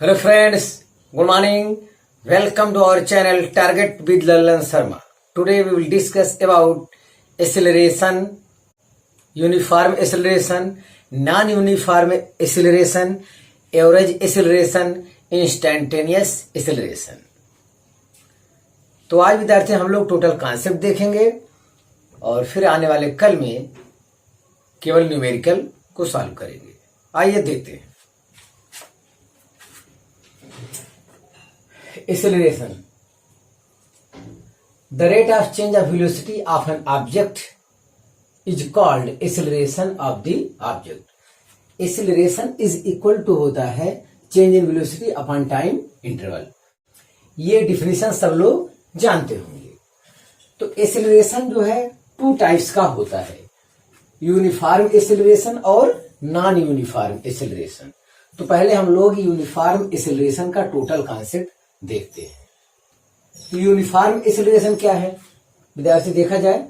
Hello friends, good morning. Welcome to our channel Target with Lalan Sharma. Today we will discuss about acceleration, uniform acceleration, non-uniform acceleration, average acceleration, instantaneous acceleration. तो आज विद्यार्थी हम लोग total concept देखेंगे और फिर आने वाले कल में केवल न्यूमेरिकल को सॉल्व करेंगे। आइए देखते हैं। Acceleration. The rate of change of velocity of an object is called acceleration of the object. Acceleration is equal to होता है change in velocity upon time interval. ये डिफिनेशन सब लोग जानते होंगे। तो acceleration जो है टू टाइप्स का होता है, यूनिफॉर्म एक्सेलरेशन और नॉन यूनिफॉर्म एक्सेलरेशन। तो पहले हम लोग यूनिफॉर्म एक्सेलरेशन का टोटल कॉन्सेप्ट देखते हैं। तो यूनिफॉर्म एक्सेलरेशन क्या है विद्यार्थी, देखा जाए,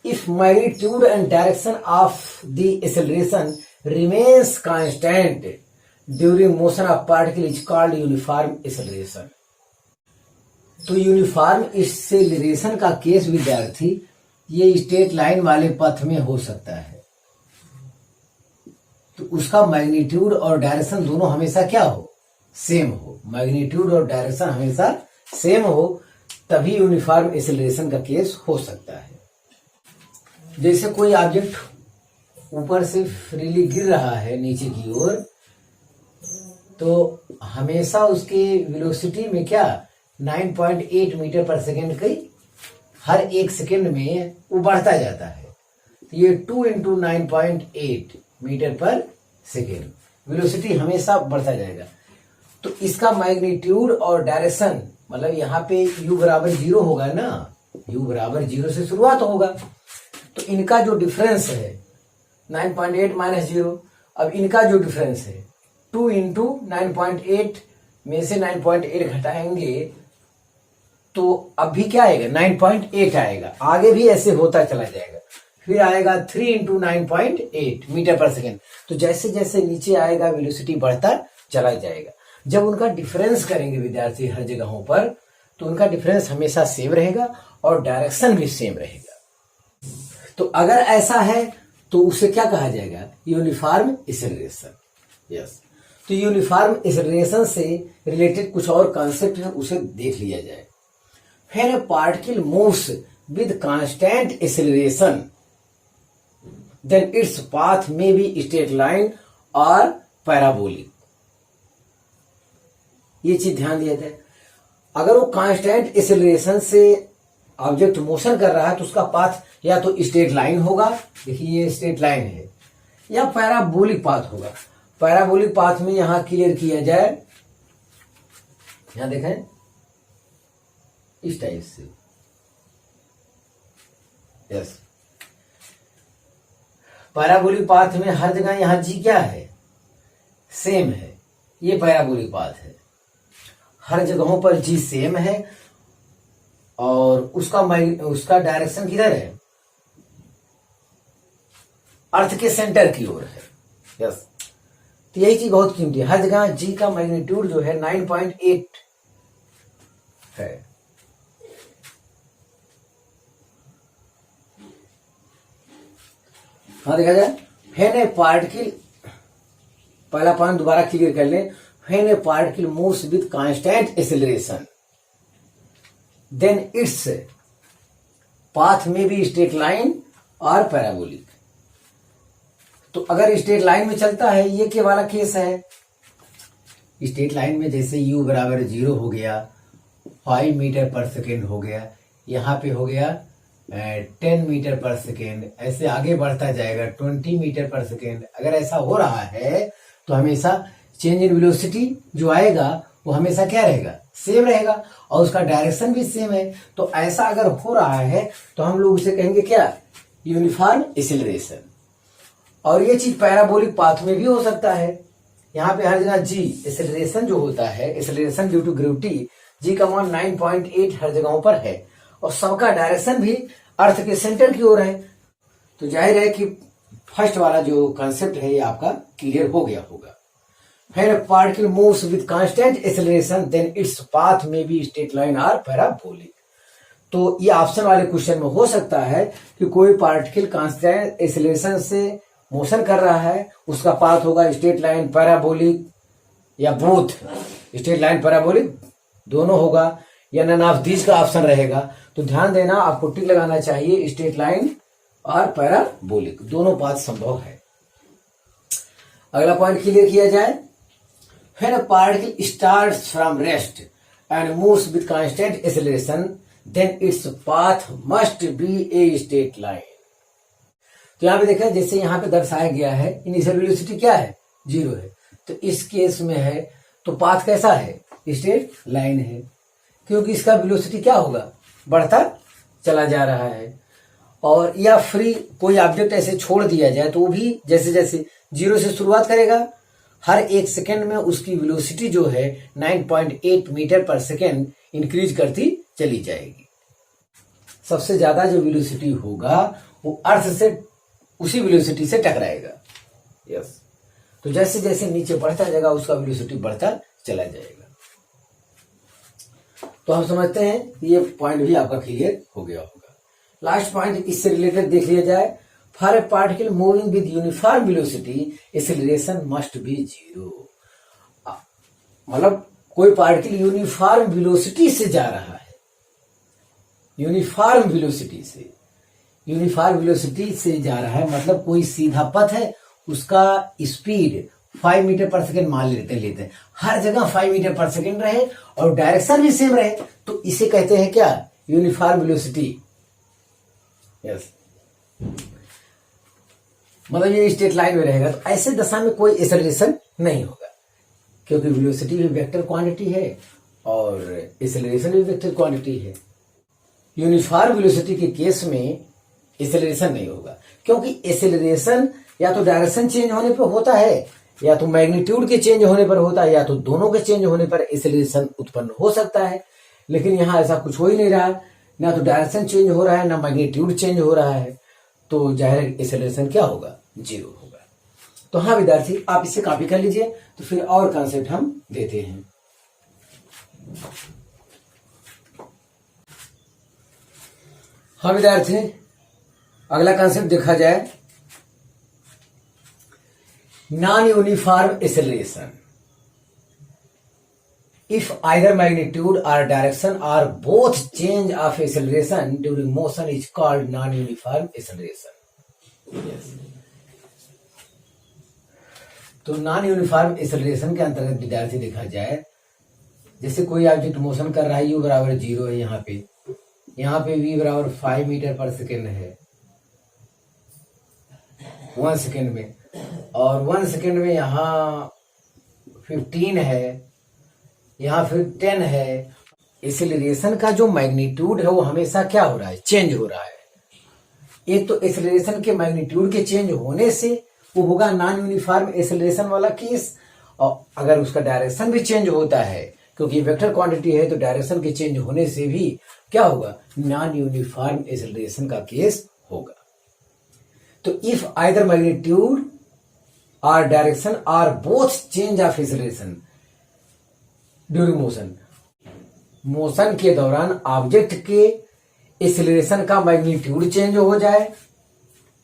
if magnitude and direction of the acceleration remains constant during motion of particle is called uniform acceleration. तो यूनिफॉर्म एक्सेलरेशन का केस विद्यार्थी ये स्ट्रेट लाइन वाले पथ में हो सकता है। तो उसका मैग्नीट्यूड और डायरेक्शन दोनों हमेशा क्या हो, सेम हो। मैग्नीट्यूड और डायरेक्शन हमेशा सेम हो, तभी यूनिफॉर्म एक्सेलरेशन का केस हो सकता है। जैसे कोई ऑब्जेक्ट ऊपर से फ्रीली गिर रहा है नीचे की ओर, तो हमेशा उसके वेलोसिटी में क्या 9.8 मीटर पर सेकेंड की हर एक सेकेंड में वो बढ़ता जाता है। तो ये 2 × 9.8 मीटर पर सेकेंड वेलोसिटी हमेशा बढ़ता जाएगा। तो इसका मैग्नीट्यूड और डायरेक्शन, मतलब यहाँ पे u बराबर 0 होगा ना, u बराबर 0 से शुरुआत होगा। तो इनका जो डिफरेंस है 9.8 - 0, अब इनका जो डिफरेंस है 2 × 9.8 में से 9.8 घटाएंगे तो अब भी क्या आएगा, 9.8 आएगा। आगे भी ऐसे होता चला जाएगा, फिर आएगा 3 × 9.8 मीटर पर सेकेंड। तो जैसे जैसे नीचे आएगा वेलोसिटी बढ़ता चला जाएगा। जब उनका डिफरेंस करेंगे विद्यार्थी हर जगहों पर, तो उनका डिफरेंस हमेशा सेम रहेगा और डायरेक्शन भी सेम रहेगा। तो अगर ऐसा है तो उसे क्या कहा जाएगा, यूनिफॉर्म एक्सेलरेशन। यस, तो यूनिफॉर्म एक्सेलरेशन से रिलेटेड कुछ और कॉन्सेप्ट है, उसे देख लिया जाए। When a particle moves with constant acceleration then its path may be straight line और पैराबोलिक। ये चीज ध्यान दिया जाए। अगर वो कांस्टेंट एक्सेलरेशन से ऑब्जेक्ट मोशन कर रहा है तो उसका पाथ या तो स्ट्रेट लाइन होगा, देखिए ये स्ट्रेट लाइन है, या पैराबोलिक पाथ होगा। पैराबोलिक पाथ में यहां क्लियर किया जाए, यहां देखें इस टाइप से। यस, पैराबोलिक पाथ में हर जगह यहां जी क्या है, सेम है। ये पैराबोलिक पाथ है, हर जगहों पर जी सेम है और उसका डायरेक्शन किधर है, अर्थ के सेंटर की ओर है। यस, तो यही चीज बहुत कीमती है। हर जगह जी का मैग्नीट्यूड जो है 9.8 है। हाँ, देखा जाए, व्हेन ए पार्टिकल, पहला पॉइंट दोबारा क्लियर कर ले, when a particle moves with constant acceleration then its path may be straight line और पैराबोलिक। तो अगर स्ट्रेट लाइन में चलता है, ये के वाला केस है। स्ट्रेट लाइन में जैसे u बराबर 0 हो गया, 5 मीटर पर सेकेंड हो गया, यहाँ पे हो गया 10 मीटर पर सेकेंड, ऐसे आगे बढ़ता जाएगा 20 मीटर पर सेकेंड। अगर ऐसा हो रहा है तो हमेशा चेंज इन वेलोसिटी जो आएगा वो हमेशा क्या रहेगा, सेम रहेगा, और उसका डायरेक्शन भी सेम है। तो ऐसा अगर हो रहा है तो हम लोग उसे कहेंगे क्या, यूनिफॉर्म एक्सेलरेशन। और ये चीज पैराबोलिक पाथ में भी हो सकता है। यहाँ पे हर जगह जी एक्सेलरेशन जो होता है, एक्सेलरेशन ड्यू टू ग्रेविटी, जी का मान 9.8 हर जगहों पर है और सबका डायरेक्शन भी अर्थ के सेंटर की ओर है। तो जाहिर है कि फर्स्ट वाला जो कंसेप्ट है ये आपका क्लियर हो गया होगा। When a particle moves with constant acceleration, then its path may be straight line or parabolic. तो ये ऑप्शन वाले क्वेश्चन में हो सकता है कि कोई पार्टिकल कांस्टेंट एक्सेलरेशन से मोशन कर रहा है, उसका पाथ होगा स्ट्रेट लाइन, पैराबोलिक, या बोथ स्ट्रेट लाइन पैराबोलिक दोनों होगा, या नन ऑफ दीज का ऑप्शन रहेगा। तो ध्यान देना, आपको टिक लगाना चाहिए, स्ट्रेट लाइन और पैराबोलिक दोनों पाथ संभव है। अगला पॉइंट क्लियर किया जाए। When a particle starts from rest and moves with constant acceleration, then its path must be a straight line. तो यहां पे देखा, जैसे यहां पे दर्शाया गया है, इनिशियल वेलोसिटी क्या है, 0 है। तो इस केस में है तो पाथ कैसा है, स्ट्रेट लाइन है, क्योंकि इसका वेलोसिटी क्या होगा, बढ़ता चला जा रहा है। और या फ्री कोई ऑब्जेक्ट ऐसे छोड़ दिया जाए तो वो भी जैसे जैसे 0 से शुरुआत करेगा, हर 1 सेकेंड में उसकी वेलोसिटी जो है 9.8 मीटर पर सेकेंड इंक्रीज करती चली जाएगी। सबसे ज्यादा जो वेलोसिटी होगा वो अर्थ से उसी वेलोसिटी से टकराएगा। यस, तो जैसे जैसे नीचे बढ़ता जाएगा उसका वेलोसिटी बढ़ता चला जाएगा। तो हम समझते हैं ये पॉइंट भी आपका क्लियर हो गया होगा। लास्ट पॉइंट इससे रिलेटेड देख लिया जाए। For a particle moving with uniform velocity, acceleration must be 0. मतलब कोई पार्टिकल यूनिफॉर्म वेलोसिटी से जा रहा है, यूनिफॉर्म वेलोसिटी से जा रहा है, मतलब कोई सीधा पथ है, उसका स्पीड 5 मीटर पर सेकेंड मान लेते हैं, हर जगह 5 मीटर पर सेकेंड रहे और डायरेक्शन भी सेम रहे, तो इसे कहते हैं क्या, यूनिफॉर्म वेलोसिटी। यस, मतलब ये स्ट्रेट लाइन में रहेगा। तो ऐसे दशा में कोई एक्सेलरेशन नहीं होगा, क्योंकि वेलोसिटी भी वेक्टर क्वांटिटी है और एक्सेलरेशन भी वेक्टर क्वांटिटी है। यूनिफॉर्म वेलोसिटी के केस में एक्सेलरेशन नहीं होगा, क्योंकि एक्सेलरेशन या तो डायरेक्शन चेंज होने पर होता है, या तो मैग्नीट्यूड के चेंज होने पर होता है, या तो दोनों के चेंज होने पर एक्सेलरेशन उत्पन्न हो सकता है। लेकिन यहां ऐसा कुछ हो ही नहीं रहा, ना तो डायरेक्शन चेंज हो रहा है, ना मैग्नीट्यूड चेंज हो रहा है, तो जाहिर एक्सेलरेशन क्या होगा, 0 होगा। तो हाँ विद्यार्थी, आप इसे कॉपी कर लीजिए, तो फिर और कॉन्सेप्ट हम देते हैं। हाँ विद्यार्थी, अगला कॉन्सेप्ट देखा जाए, non uniform acceleration. If either magnitude or direction or both change of acceleration during motion is called non-uniform acceleration. Yes. तो नॉन यूनिफॉर्म एक्सेलरेशन के अंतर्गत विद्यार्थी देखा जाए, जैसे कोई ऑब्जेक्ट मोशन कर रहा है, u बराबर 0 है, यहाँ पे v बराबर 5 मीटर पर सेकेंड है 1 सेकेंड में, और 1 सेकेंड में यहाँ 15 है, यहाँ फिर 10 है। एक्सेलरेशन का जो मैग्नीट्यूड है वो हमेशा क्या हो रहा है, चेंज हो रहा है। एक तो एक्सेलरेशन के मैग्नीट्यूड के चेंज होने से वो होगा नॉन यूनिफॉर्म एक्सेलरेशन वाला केस, और अगर उसका डायरेक्शन भी चेंज होता है, क्योंकि वेक्टर क्वांटिटी है, तो डायरेक्शन के चेंज होने से भी क्या होगा, नॉन यूनिफॉर्म एक्सेलरेशन का केस होगा। तो इफ आइदर मैग्नीट्यूड और direction are both change of acceleration during motion के दौरान ऑब्जेक्ट के एक्सेलरेशन का मैग्नीट्यूड चेंज हो जाए,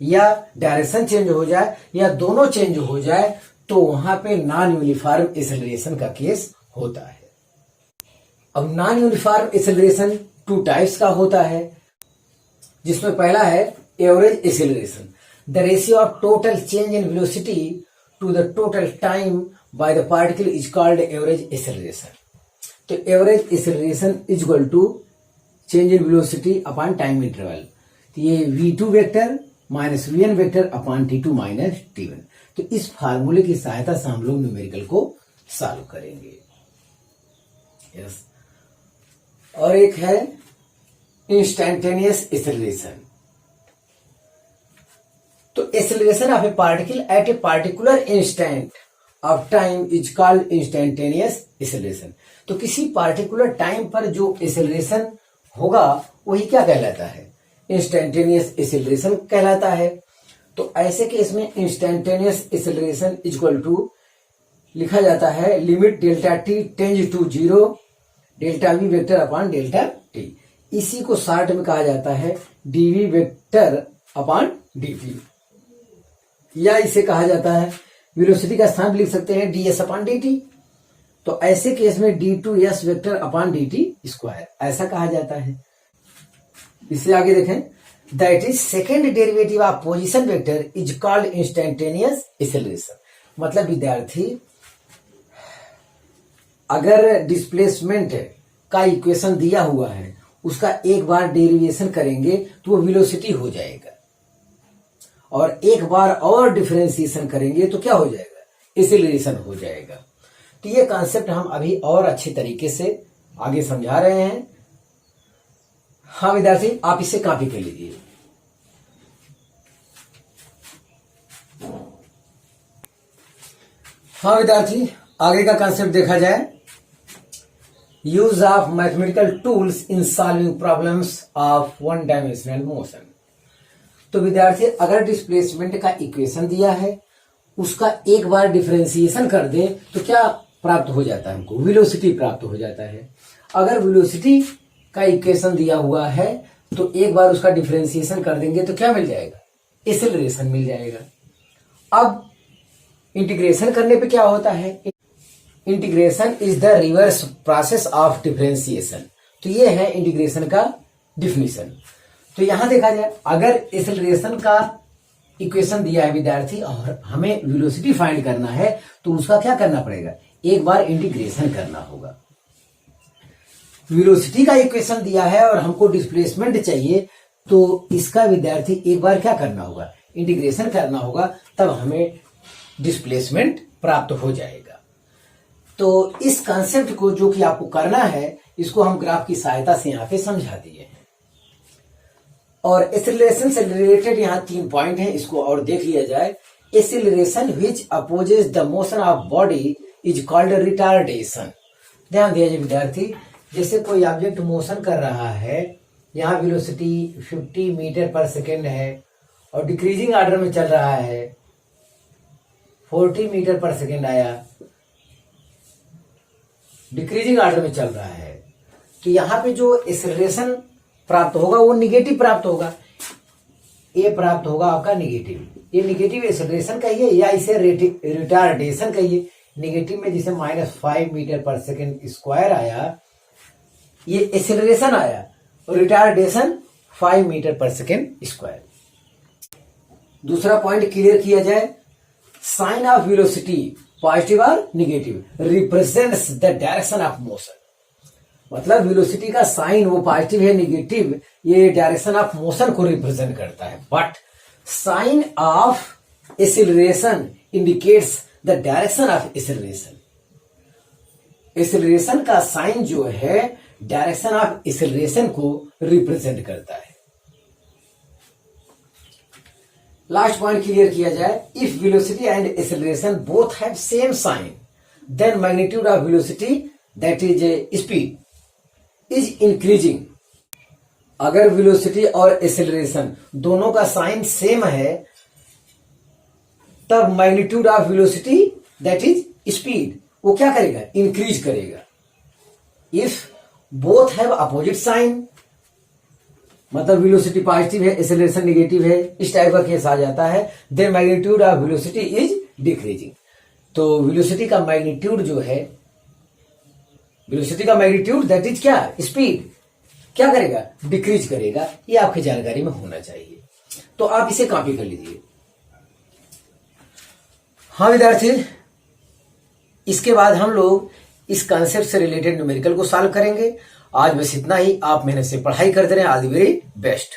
या डायरेक्शन चेंज हो जाए, या दोनों चेंज हो जाए, तो वहां पे नॉन यूनिफॉर्म एक्सेलरेशन का केस होता है। अब नॉन यूनिफॉर्म एक्सेलरेशन 2 टाइप्स का होता है, जिसमें पहला है average acceleration, the ratio of total change in velocity to the total time by the particle is called average acceleration. तो average acceleration is equal to change in velocity upon time interval. तो ये v2 vector minus vn vector upon t2 minus t1। तो इस फार्मूले की सहायता से हम लोग न्यूमेरिकल को सॉल्व करेंगे। यस, और एक है इंस्टैंटेनियस एक्सेलरेशन। तो acceleration of A particle at a particular instant of time is called instantaneous acceleration. तो किसी पार्टिकुलर टाइम पर जो एक्सेलरेशन होगा वही क्या कहलाता है, इंस्टैंटेनियस एक्सेलरेशन कहलाता है। तो ऐसे केस में instantaneous acceleration is equal to लिखा जाता है limit delta t tends to 0 delta v vector upon delta t. इसी को शॉर्ट में कहा जाता है डीवी वेक्टर अपॉन डीटी, या इसे कहा जाता है वेलोसिटी का स्थान लिख सकते हैं ds अपॉन dt। तो ऐसे केस में d2s vector upon dt square ऐसा कहा जाता है। इससे आगे देखें, that is second derivative of position vector is called instantaneous acceleration. मतलब विद्यार्थी, अगर डिस्प्लेसमेंट का इक्वेशन दिया हुआ है उसका एक बार डेरिवेशन करेंगे तो वो वेलोसिटी हो जाएगा, और एक बार और डिफरेंशिएशन करेंगे तो क्या हो जाएगा, एक्सेलरेशन हो जाएगा। तो ये कॉन्सेप्ट हम अभी और अच्छे तरीके से आगे समझा रहे हैं। हाँ विद्यार्थी, आप इसे कॉपी कर लीजिए। हाँ विद्यार्थी, आगे का कॉन्सेप्ट देखा जाए, use of mathematical tools in solving problems of one dimensional motion. तो विद्यार्थी, अगर डिस्प्लेसमेंट का इक्वेशन दिया है उसका एक बार डिफरेंशिएशन कर दे तो क्या प्राप्त हो जाता है, हमको वेलोसिटी प्राप्त हो जाता है। अगर वेलोसिटी का इक्वेशन दिया हुआ है तो एक बार उसका डिफरेंशिएशन कर देंगे तो क्या मिल जाएगा, एक्सेलरेशन मिल जाएगा। अब इंटीग्रेशन करने पे क्या होता है, integration is the reverse process of differentiation. तो ये है इंटीग्रेशन का डिफिनीशन। तो यहां देखा जाए, अगर एक्सेलरेशन का इक्वेशन दिया है विद्यार्थी और हमें वेलोसिटी फाइंड करना है तो उसका क्या करना पड़ेगा, एक बार इंटीग्रेशन करना होगा। वेलोसिटी का इक्वेशन दिया है और हमको डिस्प्लेसमेंट चाहिए तो इसका विद्यार्थी एक बार क्या करना होगा, इंटीग्रेशन करना होगा, तब हमें डिस्प्लेसमेंट प्राप्त हो जाएगा। तो इस कॉन्सेप्ट को जो कि आपको करना है इसको हम ग्राफ की सहायता से यहां पे समझा दिए हैं। और एक्सेलरेशन से रिलेटेड यहाँ 3 पॉइंट है, इसको और देख लिया जाए। Acceleration which opposes the motion of body is called retardation. ध्यान दिया विद्यार्थी, जैसे कोई ऑब्जेक्ट मोशन कर रहा है, यहाँ वेलोसिटी 50 मीटर पर सेकेंड है और डिक्रीजिंग ऑर्डर में चल रहा है, 40 मीटर पर सेकेंड आया, डिक्रीजिंग ऑर्डर में चल रहा है, तो यहाँ पे जो एक्सेलरेशन प्राप्त होगा वो निगेटिव प्राप्त होगा। ये प्राप्त होगा आपका निगेटिव, ये निगेटिव एक्सेलरेशन कहिए या इसे रिटार्डेशन कहिए। निगेटिव में जिसे -5 मीटर पर सेकेंड स्क्वायर आया, ये एक्सेलरेशन आया, और retardation 5 metre per second square. दूसरा पॉइंट क्लियर किया जाए, साइन ऑफ वेलोसिटी पॉजिटिव और negative represents the direction of motion. मतलब वेलोसिटी का साइन वो पॉजिटिव है निगेटिव, ये डायरेक्शन ऑफ मोशन को रिप्रेजेंट करता है। But sign of acceleration indicates the direction of acceleration. Acceleration का साइन जो है डायरेक्शन ऑफ एक्सेलरेशन को रिप्रेजेंट करता है। लास्ट पॉइंट क्लियर किया जाए, if velocity and acceleration both have same sign then magnitude of velocity that is speed is increasing. अगर velocity और एक्सेलरेशन दोनों का साइन सेम है तब magnitude of velocity that is speed वो क्या करेगा, इंक्रीज करेगा। If both have opposite sign, मतलब वेलोसिटी पॉजिटिव है एक्सेलरेशन निगेटिव है, इस टाइप का केस आ जाता है, then magnitude of velocity is decreasing. तो वेलोसिटी का मैग्नीट्यूड जो है, वेलोसिटी का मैग्नीट्यूड दैट इज क्या, स्पीड क्या करेगा, डिक्रीज करेगा। ये आपकी जानकारी में होना चाहिए। तो आप इसे कॉपी कर लीजिए। हाँ विद्यार्थी, इसके बाद हम लोग इस कॉन्सेप्ट से रिलेटेड न्यूमेरिकल को सॉल्व करेंगे। आज बस इतना ही। आप मेहनत से पढ़ाई करते रहें। All the very best.